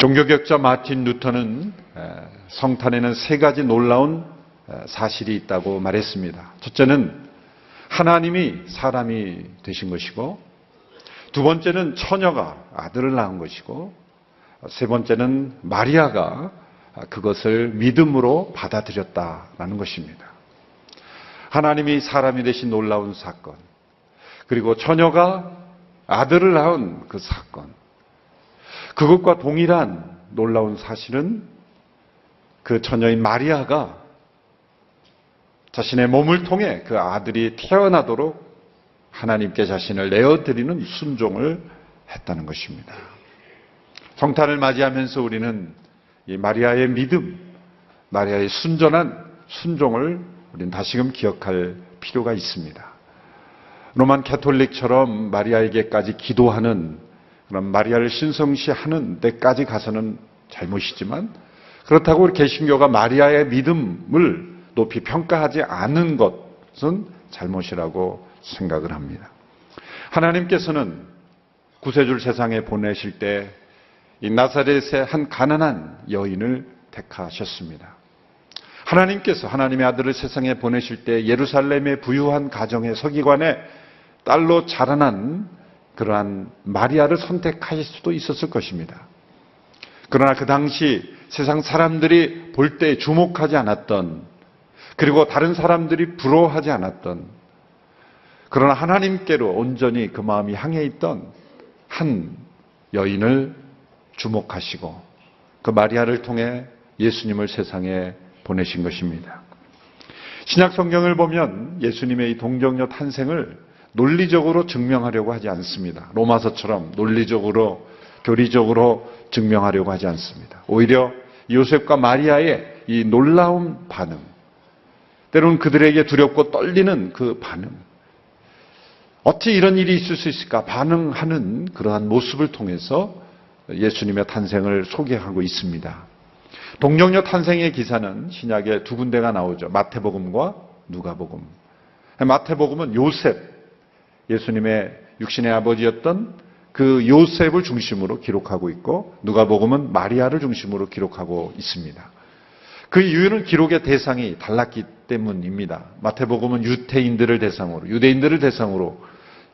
종교개혁자 마틴 루터는 성탄에는 세 가지 놀라운 사실이 있다고 말했습니다. 첫째는 하나님이 사람이 되신 것이고, 두 번째는 처녀가 아들을 낳은 것이고, 세 번째는 마리아가 그것을 믿음으로 받아들였다라는 것입니다. 하나님이 사람이 되신 놀라운 사건, 그리고 처녀가 아들을 낳은 그 사건, 그것과 동일한 놀라운 사실은 그 처녀인 마리아가 자신의 몸을 통해 그 아들이 태어나도록 하나님께 자신을 내어드리는 순종을 했다는 것입니다. 성탄을 맞이하면서 우리는 이 마리아의 믿음, 마리아의 순전한 순종을 우리는 다시금 기억할 필요가 있습니다. 로만 가톨릭처럼 마리아에게까지 기도하는, 그럼 마리아를 신성시하는 데까지 가서는 잘못이지만, 그렇다고 우리 개신교가 마리아의 믿음을 높이 평가하지 않은 것은 잘못이라고 생각을 합니다. 하나님께서는 구세주를 세상에 보내실 때 이 나사렛의 한 가난한 여인을 택하셨습니다. 하나님께서 하나님의 아들을 세상에 보내실 때 예루살렘의 부유한 가정의 서기관의 딸로 자라난 그러한 마리아를 선택하실 수도 있었을 것입니다. 그러나 그 당시 세상 사람들이 볼 때 주목하지 않았던, 그리고 다른 사람들이 부러워하지 않았던, 그러나 하나님께로 온전히 그 마음이 향해 있던 한 여인을 주목하시고 그 마리아를 통해 예수님을 세상에 보내신 것입니다. 신약 성경을 보면 예수님의 이 동정녀 탄생을 논리적으로 증명하려고 하지 않습니다. 로마서처럼 논리적으로, 교리적으로 증명하려고 하지 않습니다. 오히려 요셉과 마리아의 이 놀라운 반응, 때로는 그들에게 두렵고 떨리는 그 반응, 어떻게 이런 일이 있을 수 있을까 반응하는 그러한 모습을 통해서 예수님의 탄생을 소개하고 있습니다. 동정녀 탄생의 기사는 신약에 두 군데가 나오죠. 마태복음과 누가복음. 마태복음은 요셉, 예수님의 육신의 아버지였던 그 요셉을 중심으로 기록하고 있고, 누가복음은 마리아를 중심으로 기록하고 있습니다. 그 이유는 기록의 대상이 달랐기 때문입니다. 마태복음은 유대인들을 대상으로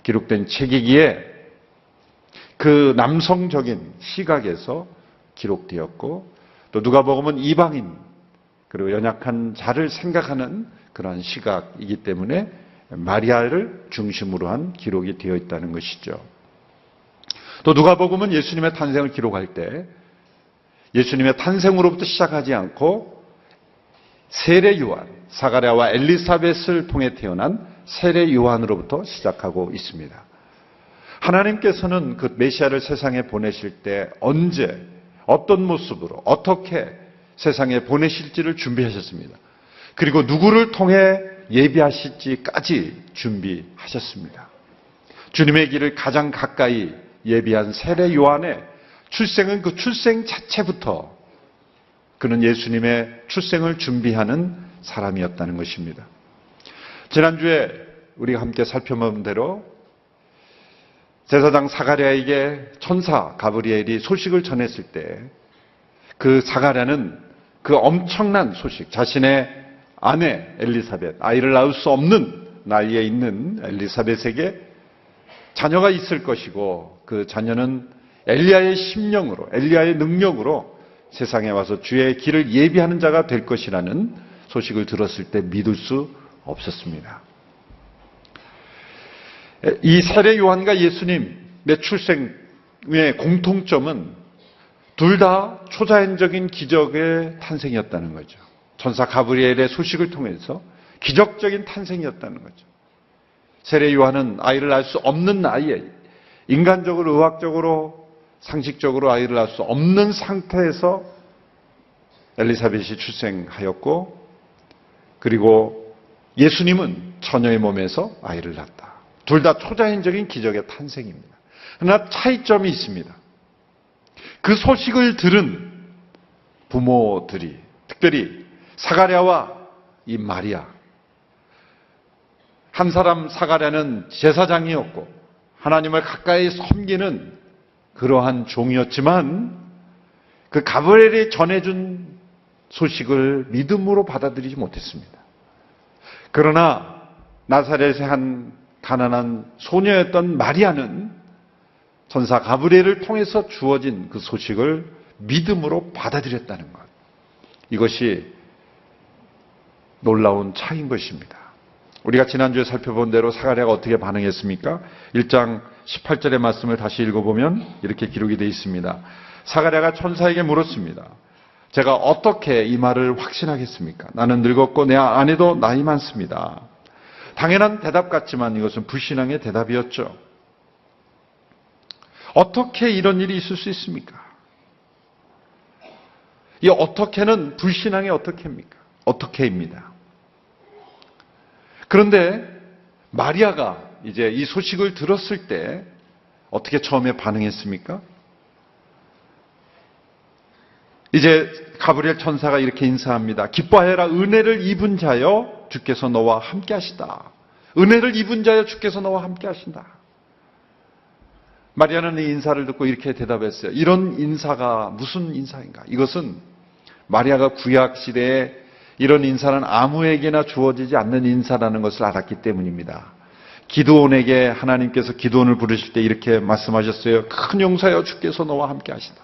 기록된 책이기에 그 남성적인 시각에서 기록되었고, 또 누가복음은 이방인 그리고 연약한 자를 생각하는 그러한 시각이기 때문에 마리아를 중심으로 한 기록이 되어 있다는 것이죠. 또 누가복음은 예수님의 탄생을 기록할 때 예수님의 탄생으로부터 시작하지 않고 세례 요한, 사가랴와 엘리사벳을 통해 태어난 세례 요한으로부터 시작하고 있습니다. 하나님께서는 그 메시아를 세상에 보내실 때 언제, 어떤 모습으로, 어떻게 세상에 보내실지를 준비하셨습니다. 그리고 누구를 통해 예비하실지까지 준비하셨습니다. 주님의 길을 가장 가까이 예비한 세례 요한의 출생은 그 출생 자체부터 그는 예수님의 출생을 준비하는 사람이었다는 것입니다. 지난주에 우리가 함께 살펴본 대로 제사장 사가랴에게 천사 가브리엘이 소식을 전했을 때 그 사가랴는 그 엄청난 소식, 자신의 아내 엘리사벳, 아이를 낳을 수 없는 나이에 있는 엘리사벳에게 자녀가 있을 것이고, 그 자녀는 엘리야의 심령으로, 엘리야의 능력으로 세상에 와서 주의 길을 예비하는 자가 될 것이라는 소식을 들었을 때 믿을 수 없었습니다. 이 세례 요한과 예수님의 출생의 공통점은 둘 다 초자연적인 기적의 탄생이었다는 거죠. 천사 가브리엘의 소식을 통해서 기적적인 탄생이었다는 거죠. 세례 요한은 아이를 낳을 수 없는 나이에, 인간적으로, 의학적으로, 상식적으로 아이를 낳을 수 없는 상태에서 엘리사벳이 출생하였고, 그리고 예수님은 처녀의 몸에서 아이를 낳았다. 둘 다 초자연적인 기적의 탄생입니다. 그러나 차이점이 있습니다. 그 소식을 들은 부모들이, 특별히 사가랴와 이 마리아. 한 사람 사가랴는 제사장이었고 하나님을 가까이 섬기는 그러한 종이었지만 그 가브리엘이 전해준 소식을 믿음으로 받아들이지 못했습니다. 그러나 나사렛의 한 가난한 소녀였던 마리아는 천사 가브리엘을 통해서 주어진 그 소식을 믿음으로 받아들였다는 것. 이것이 놀라운 차이인 것입니다. 우리가 지난주에 살펴본 대로 사가랴가 어떻게 반응했습니까? 1장 18절의 말씀을 다시 읽어보면 이렇게 기록이 되어 있습니다. 사가랴가 천사에게 물었습니다. 제가 어떻게 이 말을 확신하겠습니까? 나는 늙었고 내 아내도 나이 많습니다. 당연한 대답 같지만 이것은 불신앙의 대답이었죠. 어떻게 이런 일이 있을 수 있습니까? 이 어떻게는 불신앙의 어떻게입니까? 어떻게입니다. 그런데 마리아가 이제 이 소식을 들었을 때 어떻게 처음에 반응했습니까? 이제 가브리엘 천사가 이렇게 인사합니다. 기뻐하여라, 은혜를 입은 자여 주께서 너와 함께 하시다. 은혜를 입은 자여 주께서 너와 함께 하신다. 마리아는 이 인사를 듣고 이렇게 대답했어요. 이런 인사가 무슨 인사인가? 이것은 마리아가 구약 시대에 이런 인사는 아무에게나 주어지지 않는 인사라는 것을 알았기 때문입니다. 기드온에게 하나님께서 기드온을 부르실 때 이렇게 말씀하셨어요. 큰 용사여 주께서 너와 함께 하신다.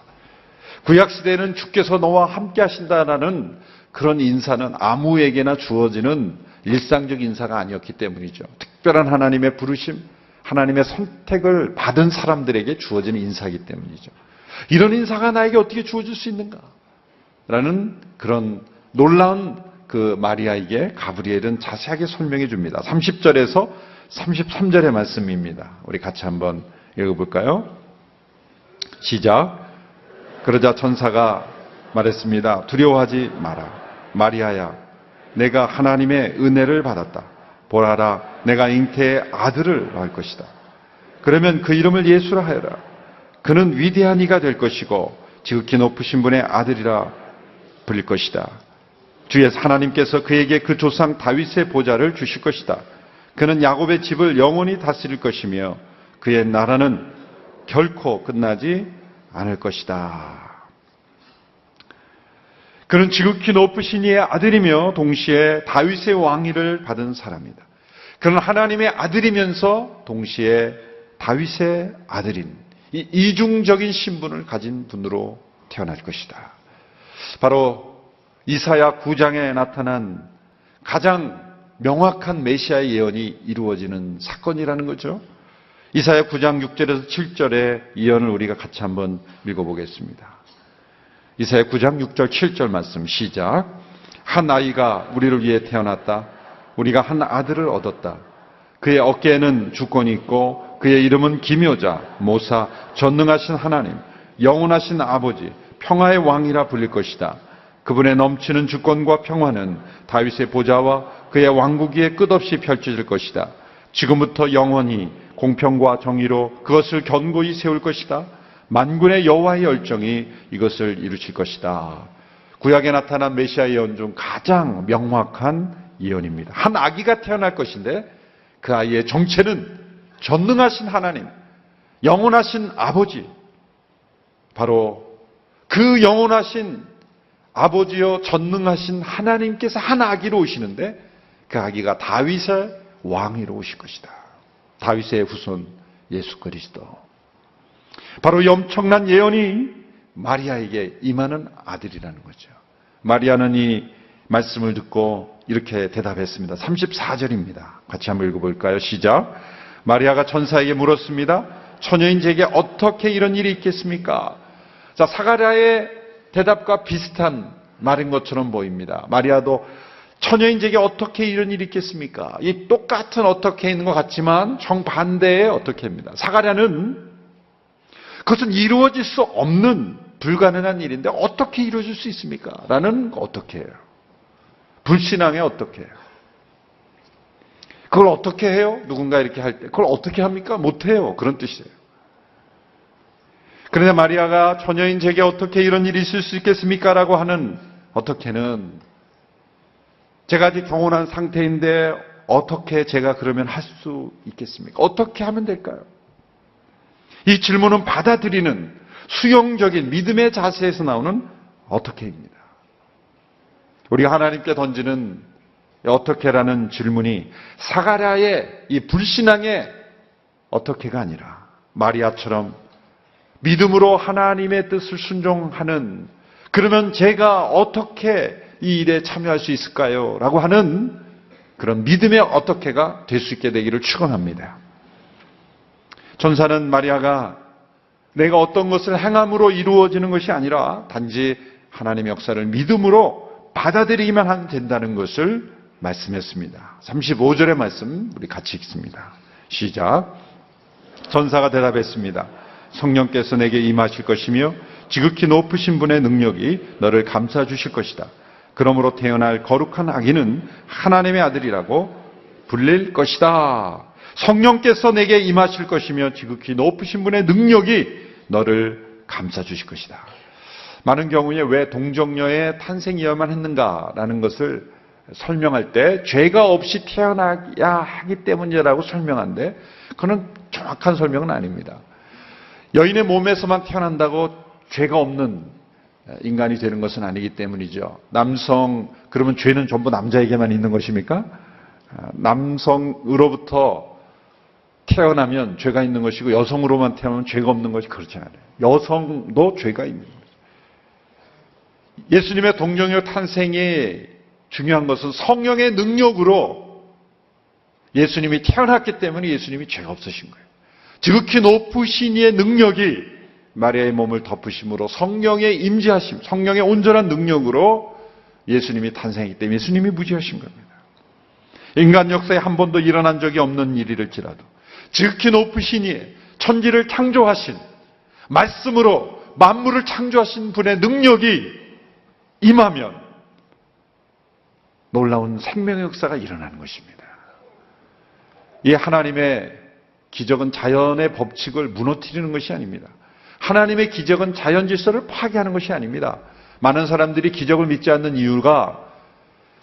구약 시대에는 주께서 너와 함께 하신다라는 그런 인사는 아무에게나 주어지는 일상적 인사가 아니었기 때문이죠. 특별한 하나님의 부르심, 하나님의 선택을 받은 사람들에게 주어지는 인사이기 때문이죠. 이런 인사가 나에게 어떻게 주어질 수 있는가? 라는 그런 놀라운 그 마리아에게 가브리엘은 자세하게 설명해 줍니다. 30절에서 33절의 말씀입니다. 우리 같이 한번 읽어볼까요? 시작. 그러자 천사가 말했습니다. 두려워하지 마라. 마리아야, 내가 하나님의 은혜를 받았다. 보라라, 내가 잉태의 아들을 낳을 것이다. 그러면 그 이름을 예수라 하여라. 그는 위대한 이가 될 것이고 지극히 높으신 분의 아들이라 불릴 것이다. 주의 하나님께서 그에게 그 조상 다윗의 보좌를 주실 것이다. 그는 야곱의 집을 영원히 다스릴 것이며 그의 나라는 결코 끝나지 않을 것이다. 그는 지극히 높으신 이의 아들이며 동시에 다윗의 왕위를 받은 사람이다. 그는 하나님의 아들이면서 동시에 다윗의 아들인 이 이중적인 신분을 가진 분으로 태어날 것이다. 바로 이사야 9장에 나타난 가장 명확한 메시아의 예언이 이루어지는 사건이라는 거죠. 이사야 9장 6절에서 7절의 예언을 우리가 같이 한번 읽어보겠습니다. 이사야 9장 6절 7절 말씀 시작. 한 아이가 우리를 위해 태어났다. 우리가 한 아들을 얻었다. 그의 어깨에는 주권이 있고 그의 이름은 기묘자, 모사, 전능하신 하나님, 영원하신 아버지, 평화의 왕이라 불릴 것이다. 그분의 넘치는 주권과 평화는 다윗의 보좌와 그의 왕국 위에 끝없이 펼쳐질 것이다. 지금부터 영원히 공평과 정의로 그것을 견고히 세울 것이다. 만군의 여호와의 열정이 이것을 이루실 것이다. 구약에 나타난 메시아 예언 중 가장 명확한 예언입니다. 한 아기가 태어날 것인데 그 아이의 정체는 전능하신 하나님, 영원하신 아버지, 바로 그 영원하신 아버지여 전능하신 하나님께서 한 아기로 오시는데 그 아기가 다윗의 왕위로 오실 것이다. 다윗의 후손 예수 그리스도. 바로 이 엄청난 예언이 마리아에게 임하는 아들이라는 거죠. 마리아는 이 말씀을 듣고 이렇게 대답했습니다. 34절입니다. 같이 한번 읽어볼까요? 시작. 마리아가 천사에게 물었습니다. 처녀인 제게 어떻게 이런 일이 있겠습니까? 자, 사가랴의 대답과 비슷한 말인 것처럼 보입니다. 마리아도 처녀인 제게 어떻게 이런 일이 있겠습니까? 이 똑같은 어떻게 있는 것 같지만 정반대의 어떻게입니다. 사가랴는 그것은 이루어질 수 없는 불가능한 일인데 어떻게 이루어질 수 있습니까? 라는 어떻게예요. 불신앙의 어떻게예요. 그걸 어떻게 해요? 누군가 이렇게 할 때 그걸 어떻게 합니까? 못해요. 그런 뜻이에요. 그런데 마리아가 처녀인 제게 어떻게 이런 일이 있을 수 있겠습니까? 라고 하는 어떻게는 제가 아직 경혼한 상태인데 어떻게 제가 그러면 할 수 있겠습니까? 어떻게 하면 될까요? 이 질문은 받아들이는 수용적인 믿음의 자세에서 나오는 어떻게입니다. 우리가 하나님께 던지는 어떻게라는 질문이 사가랴의 이 불신앙의 어떻게가 아니라 마리아처럼 믿음으로 하나님의 뜻을 순종하는, 그러면 제가 어떻게 이 일에 참여할 수 있을까요? 라고 하는 그런 믿음의 어떻게가 될 수 있게 되기를 축원합니다. 천사는 마리아가 내가 어떤 것을 행함으로 이루어지는 것이 아니라 단지 하나님의 역사를 믿음으로 받아들이기만 하면 된다는 것을 말씀했습니다. 35절의 말씀 우리 같이 읽습니다. 시작. 천사가 대답했습니다. 성령께서 내게 임하실 것이며 지극히 높으신 분의 능력이 너를 감싸 주실 것이다. 그러므로 태어날 거룩한 아기는 하나님의 아들이라고 불릴 것이다. 성령께서 내게 임하실 것이며 지극히 높으신 분의 능력이 너를 감싸 주실 것이다. 많은 경우에 왜 동정녀의 탄생이어야만 했는가라는 것을 설명할 때 죄가 없이 태어나야 하기 때문이라고 설명하는데 그건 정확한 설명은 아닙니다. 여인의 몸에서만 태어난다고 죄가 없는 인간이 되는 것은 아니기 때문이죠. 남성, 그러면 죄는 전부 남자에게만 있는 것입니까? 남성으로부터 태어나면 죄가 있는 것이고 여성으로만 태어나면 죄가 없는 것이 그렇지 않아요. 여성도 죄가 있는 거죠. 예수님의 동정녀 탄생이 중요한 것은 성령의 능력으로 예수님이 태어났기 때문에 예수님이 죄가 없으신 거예요. 지극히 높으신 이의 능력이 마리아의 몸을 덮으심으로 성령의 임재하심, 성령의 온전한 능력으로 예수님이 탄생했기 때문에 예수님이 무지하신 겁니다. 인간 역사에 한 번도 일어난 적이 없는 일일지라도 지극히 높으신 이의 천지를 창조하신 말씀으로 만물을 창조하신 분의 능력이 임하면 놀라운 생명의 역사가 일어나는 것입니다. 이 하나님의 기적은 자연의 법칙을 무너뜨리는 것이 아닙니다. 하나님의 기적은 자연 질서를 파괴하는 것이 아닙니다. 많은 사람들이 기적을 믿지 않는 이유가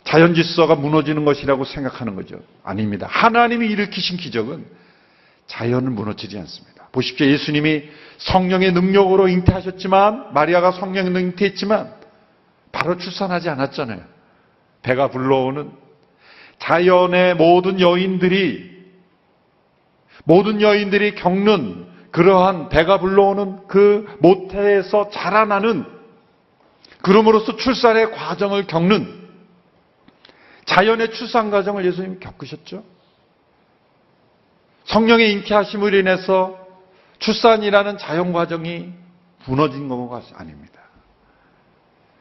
자연 질서가 무너지는 것이라고 생각하는 거죠. 아닙니다. 하나님이 일으키신 기적은 자연을 무너뜨리지 않습니다. 보십시오. 예수님이 성령의 능력으로 잉태하셨지만, 마리아가 성령의 능력으로 잉태했지만 바로 출산하지 않았잖아요. 배가 불러오는 자연의 모든 여인들이 겪는 그러한 배가 불러오는 그 모태에서 자라나는, 그럼으로써 출산의 과정을 겪는 자연의 출산 과정을 예수님이 겪으셨죠. 성령의 잉태하심으로 인해서 출산이라는 자연 과정이 무너진 것가 아닙니다.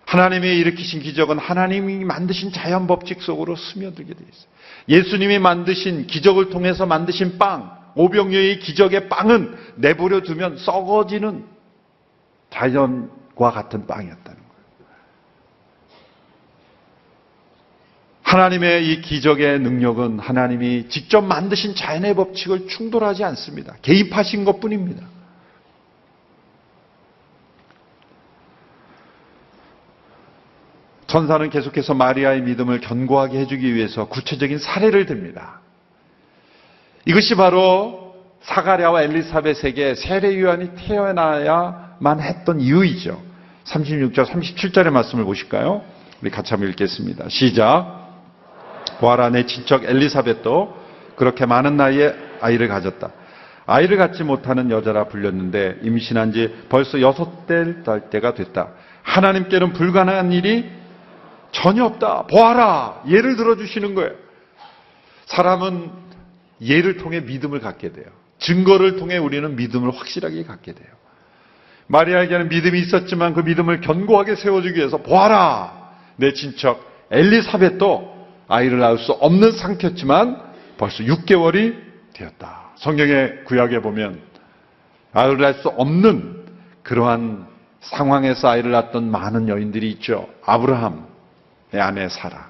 하나님이 일으키신 기적은 하나님이 만드신 자연 법칙 속으로 스며들게 되어 있어요. 예수님이 만드신 기적을 통해서 만드신 빵, 오병이어의 기적의 빵은 내버려 두면 썩어지는 자연과 같은 빵이었다는 거예요. 하나님의 이 기적의 능력은 하나님이 직접 만드신 자연의 법칙을 충돌하지 않습니다. 개입하신 것뿐입니다. 천사는 계속해서 마리아의 믿음을 견고하게 해주기 위해서 구체적인 사례를 듭니다. 이것이 바로 사가랴와 엘리사벳에게 세례 요한이 태어나야만 했던 이유이죠. 36절, 37절의 말씀을 보실까요? 우리 같이 한번 읽겠습니다. 시작. 보아라, 내 친척 엘리사벳도 그렇게 많은 나이에 아이를 가졌다. 아이를 갖지 못하는 여자라 불렸는데 임신한 지 벌써 6달 때가 됐다. 하나님께는 불가능한 일이 전혀 없다. 보아라, 예를 들어주시는 거예요. 사람은 예를 통해 믿음을 갖게 돼요. 증거를 통해 우리는 믿음을 확실하게 갖게 돼요. 마리아에게는 믿음이 있었지만 그 믿음을 견고하게 세워주기 위해서 보아라, 내 친척 엘리사벳도 아이를 낳을 수 없는 상태였지만 벌써 6개월이 되었다. 성경의 구약에 보면 아이를 낳을 수 없는 그러한 상황에서 아이를 낳았던 많은 여인들이 있죠. 아브라함의 아내 사라,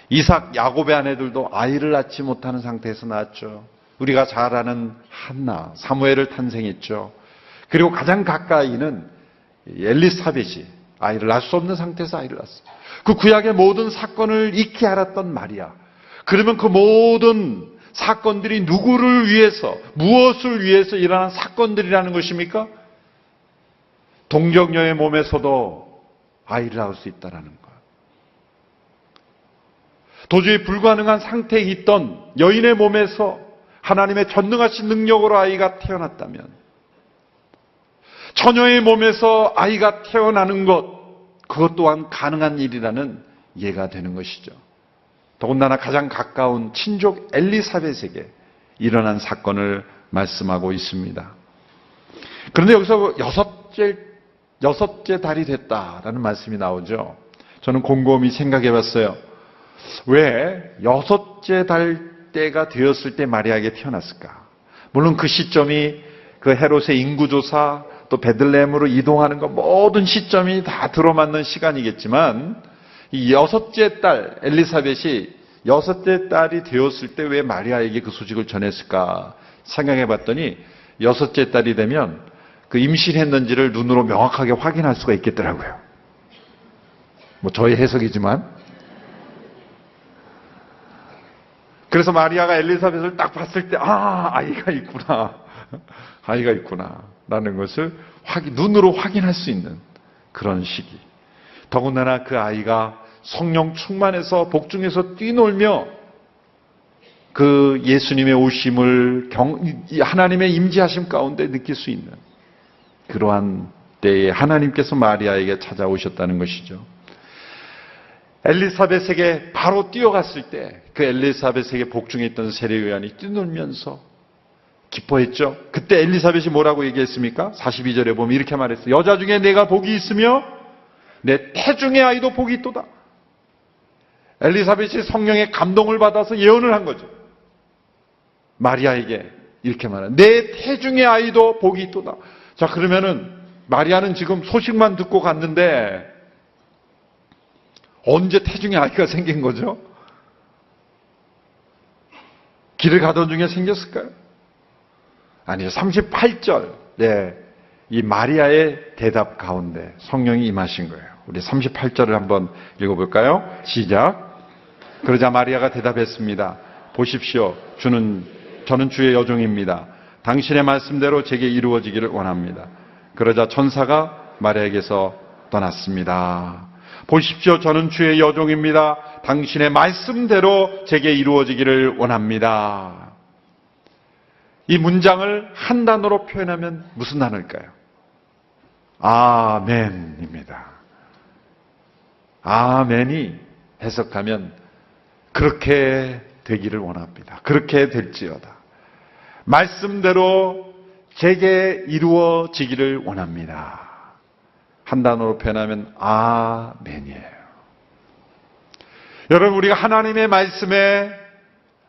이삭, 야곱의 아내들도 아이를 낳지 못하는 상태에서 낳았죠. 우리가 잘 아는 한나, 사무엘을 탄생했죠. 그리고 가장 가까이는 엘리사벳이 아이를 낳을 수 없는 상태에서 아이를 낳았어요. 그 구약의 모든 사건을 익히 알았던 마리아. 그러면 그 모든 사건들이 누구를 위해서, 무엇을 위해서 일어난 사건들이라는 것입니까? 동정녀의 몸에서도 아이를 낳을 수 있다는 것. 도저히 불가능한 상태에 있던 여인의 몸에서 하나님의 전능하신 능력으로 아이가 태어났다면, 처녀의 몸에서 아이가 태어나는 것, 그것 또한 가능한 일이라는 예가 되는 것이죠. 더군다나 가장 가까운 친족 엘리사벳에게 일어난 사건을 말씀하고 있습니다. 그런데 여기서 여섯째 달이 됐다라는 말씀이 나오죠. 저는 곰곰이 생각해 봤어요. 왜 여섯째 달 때가 되었을 때 마리아에게 태어났을까? 물론 그 시점이 그 헤롯의 인구조사, 또 베들레헴으로 이동하는 것, 모든 시점이 다 들어맞는 시간이겠지만, 이 여섯째 딸 엘리사벳이 여섯째 딸이 되었을 때 왜 마리아에게 그 소식을 전했을까 생각해 봤더니, 여섯째 딸이 되면 그 임신했는지를 눈으로 명확하게 확인할 수가 있겠더라고요. 뭐 저의 해석이지만. 그래서 마리아가 엘리사벳을 딱 봤을 때, 아이가 있구나. 아이가 있구나. 라는 것을 눈으로 확인할 수 있는 그런 시기. 더군다나 그 아이가 성령 충만해서 복중에서 뛰놀며 그 예수님의 오심을 하나님의 임재하심 가운데 느낄 수 있는 그러한 때에 하나님께서 마리아에게 찾아오셨다는 것이죠. 엘리사벳에게 바로 뛰어갔을 때 그 엘리사벳에게 복중에 있던 세례요한이 뛰놀면서 기뻐했죠. 그때 엘리사벳이 뭐라고 얘기했습니까? 42절에 보면 이렇게 말했어요. 여자 중에 내가 복이 있으며 내 태중의 아이도 복이 있도다. 엘리사벳이 성령의 감동을 받아서 예언을 한 거죠. 마리아에게 이렇게 말해요. 내 태중의 아이도 복이 있도다. 자, 그러면은 마리아는 지금 소식만 듣고 갔는데 언제 태중의 아이가 생긴 거죠? 길을 가던 중에 생겼을까요? 아니요. 38절. 이 마리아의 대답 가운데 성령이 임하신 거예요. 우리 38절을 한번 읽어볼까요? 시작. 그러자 마리아가 대답했습니다. 보십시오. 저는 주의 여종입니다. 당신의 말씀대로 제게 이루어지기를 원합니다. 그러자 천사가 마리아에게서 떠났습니다. 보십시오. 저는 주의 여종입니다. 당신의 말씀대로 제게 이루어지기를 원합니다. 이 문장을 한 단어로 표현하면 무슨 단어일까요? 아멘입니다. 아멘이 해석하면 그렇게 되기를 원합니다. 그렇게 될지어다. 말씀대로 제게 이루어지기를 원합니다. 한 단어로 표현하면 아멘이에요. 여러분, 우리가 하나님의 말씀에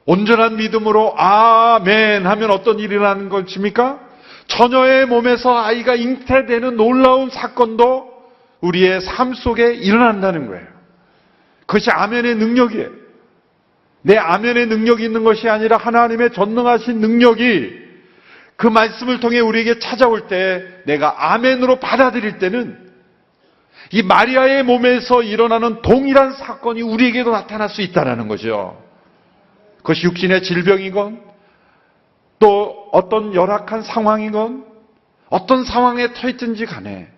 온전한 믿음으로 아멘 하면 어떤 일이 일어나는 것입니까? 처녀의 몸에서 아이가 잉태되는 놀라운 사건도 우리의 삶 속에 일어난다는 거예요. 그것이 아멘의 능력이에요. 내 아멘의 능력이 있는 것이 아니라 하나님의 전능하신 능력이 그 말씀을 통해 우리에게 찾아올 때 내가 아멘으로 받아들일 때는 이 마리아의 몸에서 일어나는 동일한 사건이 우리에게도 나타날 수 있다는 거죠. 그것이 육신의 질병이건 또 어떤 열악한 상황이건 어떤 상황에 처했든지 간에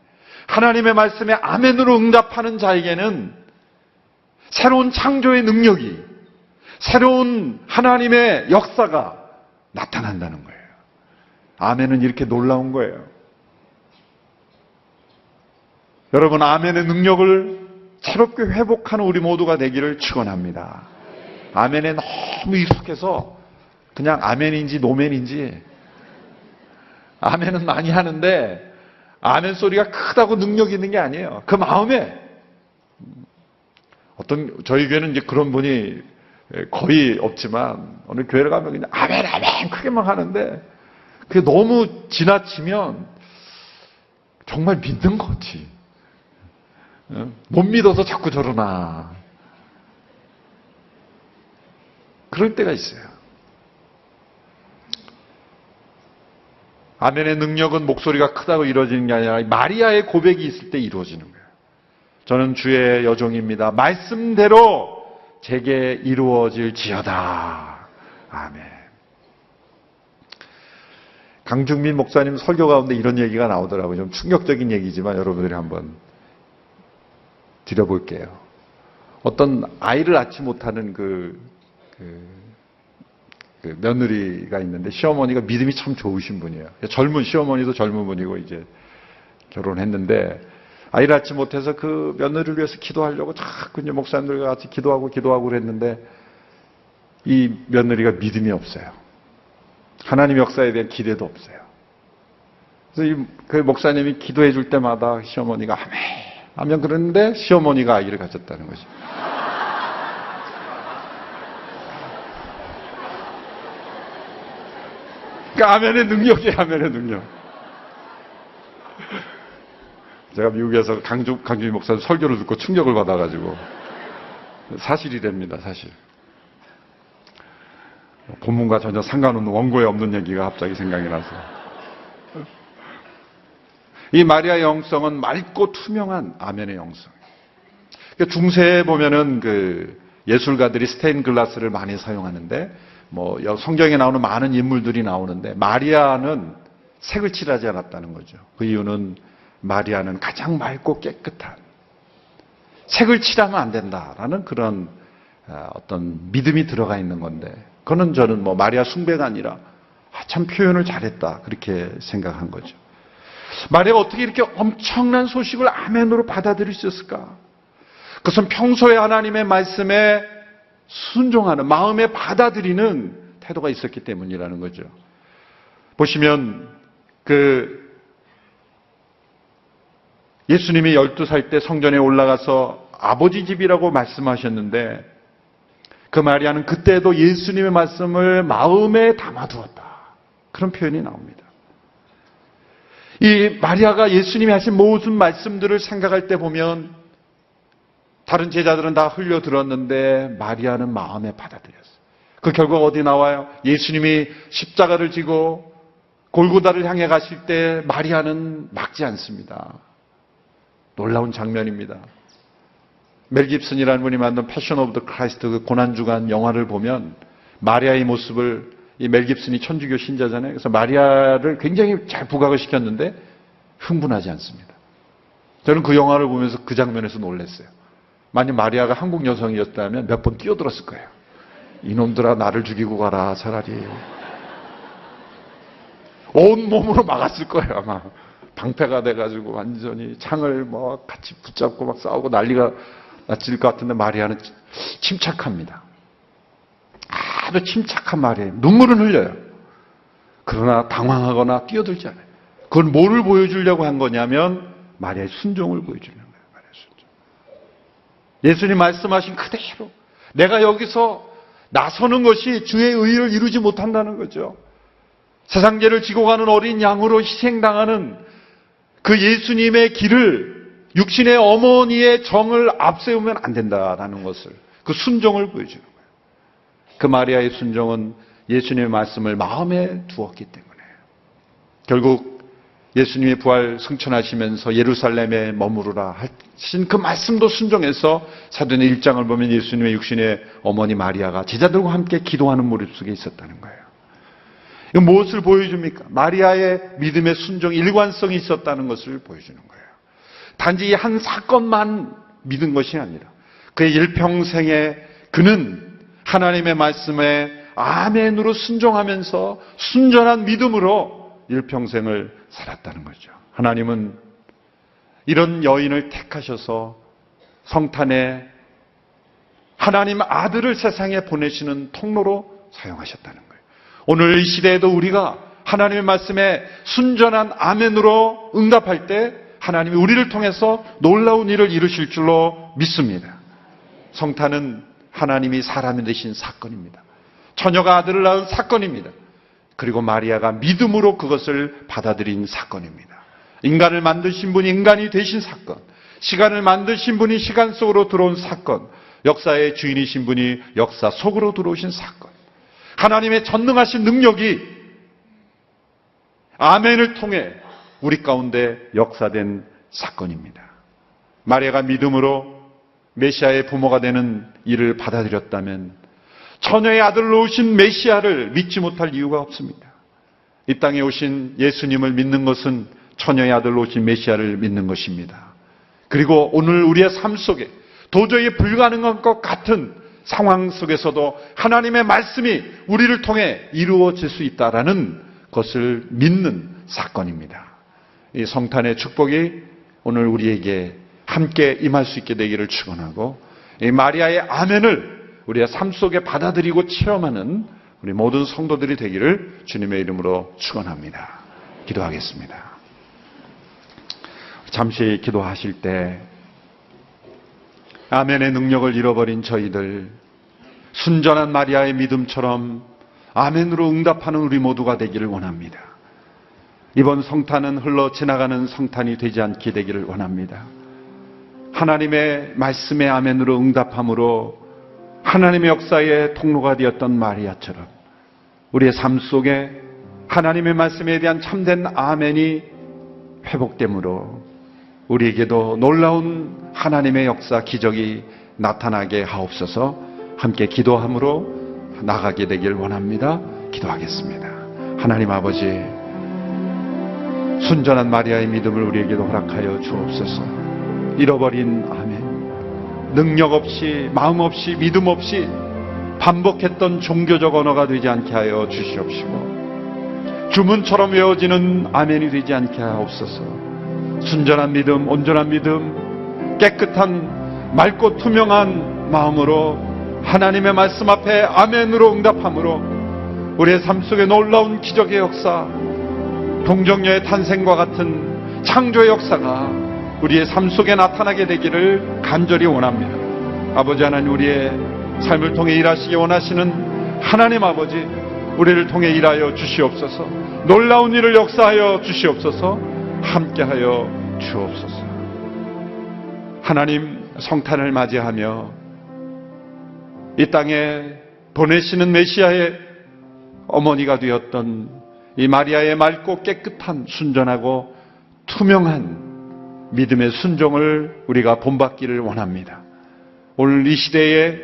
하나님의 말씀에 아멘으로 응답하는 자에게는 새로운 창조의 능력이, 새로운 하나님의 역사가 나타난다는 거예요. 아멘은 이렇게 놀라운 거예요. 여러분, 아멘의 능력을 새롭게 회복하는 우리 모두가 되기를 축원합니다. 아멘에 너무 익숙해서 그냥 아멘인지 노멘인지, 아멘은 많이 하는데 아멘 소리가 크다고 능력이 있는 게 아니에요. 그 마음에 저희 교회는 이제 그런 분이 거의 없지만 어느 교회를 가면 그냥 아멘 아멘 크게만 하는데 그게 너무 지나치면 정말 믿는 거지. 못 믿어서 자꾸 저러나. 그럴 때가 있어요. 아멘의 능력은 목소리가 크다고 이루어지는 게 아니라 마리아의 고백이 있을 때 이루어지는 거예요. 저는 주의 여종입니다. 말씀대로 제게 이루어질지어다. 아멘. 강중민 목사님 설교 가운데 이런 얘기가 나오더라고요. 좀 충격적인 얘기지만 여러분들이 한번 드려볼게요. 어떤 아이를 낳지 못하는 그 며느리가 있는데 시어머니가 믿음이 참 좋으신 분이에요. 젊은 시어머니도 젊은 분이고 이제 결혼했는데 아이를 낳지 못해서 그 며느리를 위해서 기도하려고 자꾸 이제 목사님들과 같이 기도하고 그랬는데 이 며느리가 믿음이 없어요. 하나님 역사에 대한 기대도 없어요. 그래서 그 목사님이 기도해 줄 때마다 시어머니가 아멘, 아멘 그러는데 시어머니가 아이를 가졌다는 거죠. 그러니까 아멘의 능력이에요, 아멘의 능력. 제가 미국에서 강주희 목사님 설교를 듣고 충격을 받아가지고 사실이 됩니다, 사실. 본문과 전혀 상관없는 원고에 없는 얘기가 갑자기 생각이 나서. 이 마리아의 영성은 맑고 투명한 아멘의 영성. 그러니까 중세에 보면은 그 예술가들이 스테인 글라스를 많이 사용하는데 뭐 성경에 나오는 많은 인물들이 나오는데 마리아는 색을 칠하지 않았다는 거죠. 그 이유는 마리아는 가장 맑고 깨끗한 색을 칠하면 안 된다라는 그런 어떤 믿음이 들어가 있는 건데 그거는 저는 뭐 마리아 숭배가 아니라 참 표현을 잘했다 그렇게 생각한 거죠. 마리아가 어떻게 이렇게 엄청난 소식을 아멘으로 받아들일 수 있었을까? 그것은 평소에 하나님의 말씀에 순종하는 마음에 받아들이는 태도가 있었기 때문이라는 거죠. 보시면 예수님이 12살 때 성전에 올라가서 아버지 집이라고 말씀하셨는데 그 마리아는 그때도 예수님의 말씀을 마음에 담아두었다. 그런 표현이 나옵니다. 이 마리아가 예수님이 하신 모든 말씀들을 생각할 때 보면 다른 제자들은 다 흘려들었는데 마리아는 마음에 받아들였어요. 그 결과가 어디 나와요? 예수님이 십자가를 지고 골고다를 향해 가실 때 마리아는 막지 않습니다. 놀라운 장면입니다. 멜 깁슨이라는 분이 만든 패션 오브 더 크라이스트 그 고난주간 영화를 보면 마리아의 모습을 이 멜 깁슨이 천주교 신자잖아요. 그래서 마리아를 굉장히 잘 부각을 시켰는데 흥분하지 않습니다. 저는 그 영화를 보면서 그 장면에서 놀랐어요. 만약 마리아가 한국 여성이었다면 몇 번 뛰어들었을 거예요. 이놈들아 나를 죽이고 가라 차라리. 온몸으로 막았을 거예요 아마. 방패가 돼가지고 완전히 창을 뭐 같이 붙잡고 막 싸우고 난리가 났을 것 같은데 마리아는 침착합니다. 아주 침착한 마리아예요. 눈물은 흘려요. 그러나 당황하거나 뛰어들지 않아요. 그건 뭐를 보여주려고 한 거냐면 마리아의 순종을 보여주려는 거예요. 마리아의 순종. 예수님 말씀하신 그대로 내가 여기서 나서는 것이 주의 의를 이루지 못한다는 거죠. 세상죄를 지고 가는 어린 양으로 희생당하는 그 예수님의 길을 육신의 어머니의 정을 앞세우면 안 된다라는 것을 그 순종을 보여주는 거예요. 그 마리아의 순종은 예수님의 말씀을 마음에 두었기 때문에 결국 예수님의 부활 승천하시면서 예루살렘에 머무르라 하신 그 말씀도 순종해서 사도행전 1장을 보면 예수님의 육신의 어머니 마리아가 제자들과 함께 기도하는 모습 속에 있었다는 거예요. 이건 무엇을 보여줍니까? 마리아의 믿음의 순종, 일관성이 있었다는 것을 보여주는 거예요. 단지 한 사건만 믿은 것이 아니라 그의 일평생에 그는 하나님의 말씀에 아멘으로 순종하면서 순전한 믿음으로 일평생을 살았다는 거죠. 하나님은 이런 여인을 택하셔서 성탄에 하나님 아들을 세상에 보내시는 통로로 사용하셨다는 거예요. 오늘 이 시대에도 우리가 하나님의 말씀에 순전한 아멘으로 응답할 때 하나님이 우리를 통해서 놀라운 일을 이루실 줄로 믿습니다. 성탄은 하나님이 사람이 되신 사건입니다. 처녀가 아들을 낳은 사건입니다. 그리고 마리아가 믿음으로 그것을 받아들인 사건입니다. 인간을 만드신 분이 인간이 되신 사건, 시간을 만드신 분이 시간 속으로 들어온 사건, 역사의 주인이신 분이 역사 속으로 들어오신 사건, 하나님의 전능하신 능력이 아멘을 통해 우리 가운데 역사된 사건입니다. 마리아가 믿음으로 메시아의 부모가 되는 일을 받아들였다면 처녀의 아들로 오신 메시아를 믿지 못할 이유가 없습니다. 이 땅에 오신 예수님을 믿는 것은 처녀의 아들로 오신 메시아를 믿는 것입니다. 그리고 오늘 우리의 삶 속에 도저히 불가능한 것 같은 상황 속에서도 하나님의 말씀이 우리를 통해 이루어질 수 있다라는 것을 믿는 사건입니다. 이 성탄의 축복이 오늘 우리에게 함께 임할 수 있게 되기를 축원하고, 이 마리아의 아멘을 우리의 삶 속에 받아들이고 체험하는 우리 모든 성도들이 되기를 주님의 이름으로 축원합니다. 기도하겠습니다. 잠시 기도하실 때 아멘의 능력을 잃어버린 저희들, 순전한 마리아의 믿음처럼 아멘으로 응답하는 우리 모두가 되기를 원합니다. 이번 성탄은 흘러 지나가는 성탄이 되지 않게 되기를 원합니다. 하나님의 말씀의 아멘으로 응답함으로 하나님의 역사의 통로가 되었던 마리아처럼 우리의 삶 속에 하나님의 말씀에 대한 참된 아멘이 회복됨으로 우리에게도 놀라운 하나님의 역사 기적이 나타나게 하옵소서. 함께 기도함으로 나가게 되길 원합니다. 기도하겠습니다. 하나님 아버지, 순전한 마리아의 믿음을 우리에게도 허락하여 주옵소서. 잃어버린 아멘, 능력 없이, 마음 없이, 믿음 없이 반복했던 종교적 언어가 되지 않게 하여 주시옵시고, 주문처럼 외워지는 아멘이 되지 않게 하옵소서. 순전한 믿음, 온전한 믿음, 깨끗한 맑고 투명한 마음으로 하나님의 말씀 앞에 아멘으로 응답함으로 우리의 삶 속에 놀라운 기적의 역사, 동정녀의 탄생과 같은 창조의 역사가 우리의 삶 속에 나타나게 되기를 간절히 원합니다. 아버지 하나님, 우리의 삶을 통해 일하시기 원하시는 하나님 아버지, 우리를 통해 일하여 주시옵소서. 놀라운 일을 역사하여 주시옵소서. 함께하여 주옵소서. 하나님, 성탄을 맞이하며 이 땅에 보내시는 메시아의 어머니가 되었던 이 마리아의 맑고 깨끗한, 순전하고 투명한 믿음의 순종을 우리가 본받기를 원합니다. 오늘 이 시대에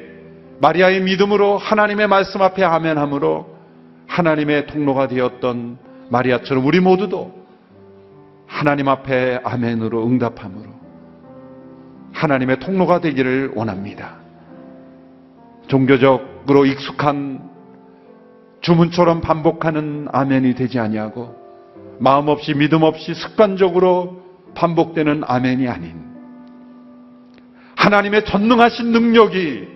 마리아의 믿음으로 하나님의 말씀 앞에 아멘함으로 하나님의 통로가 되었던 마리아처럼 우리 모두도 하나님 앞에 아멘으로 응답함으로 하나님의 통로가 되기를 원합니다. 종교적으로 익숙한 주문처럼 반복하는 아멘이 되지 아니하고 마음 없이, 믿음 없이 습관적으로 반복되는 아멘이 아닌 하나님의 전능하신 능력이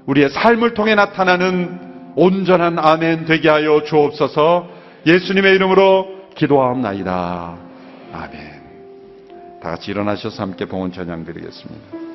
우리의 삶을 통해 나타나는 온전한 아멘 되게 하여 주옵소서. 예수님의 이름으로 기도하옵나이다. 아멘. 다 같이 일어나셔서 함께 봉헌 찬양 드리겠습니다.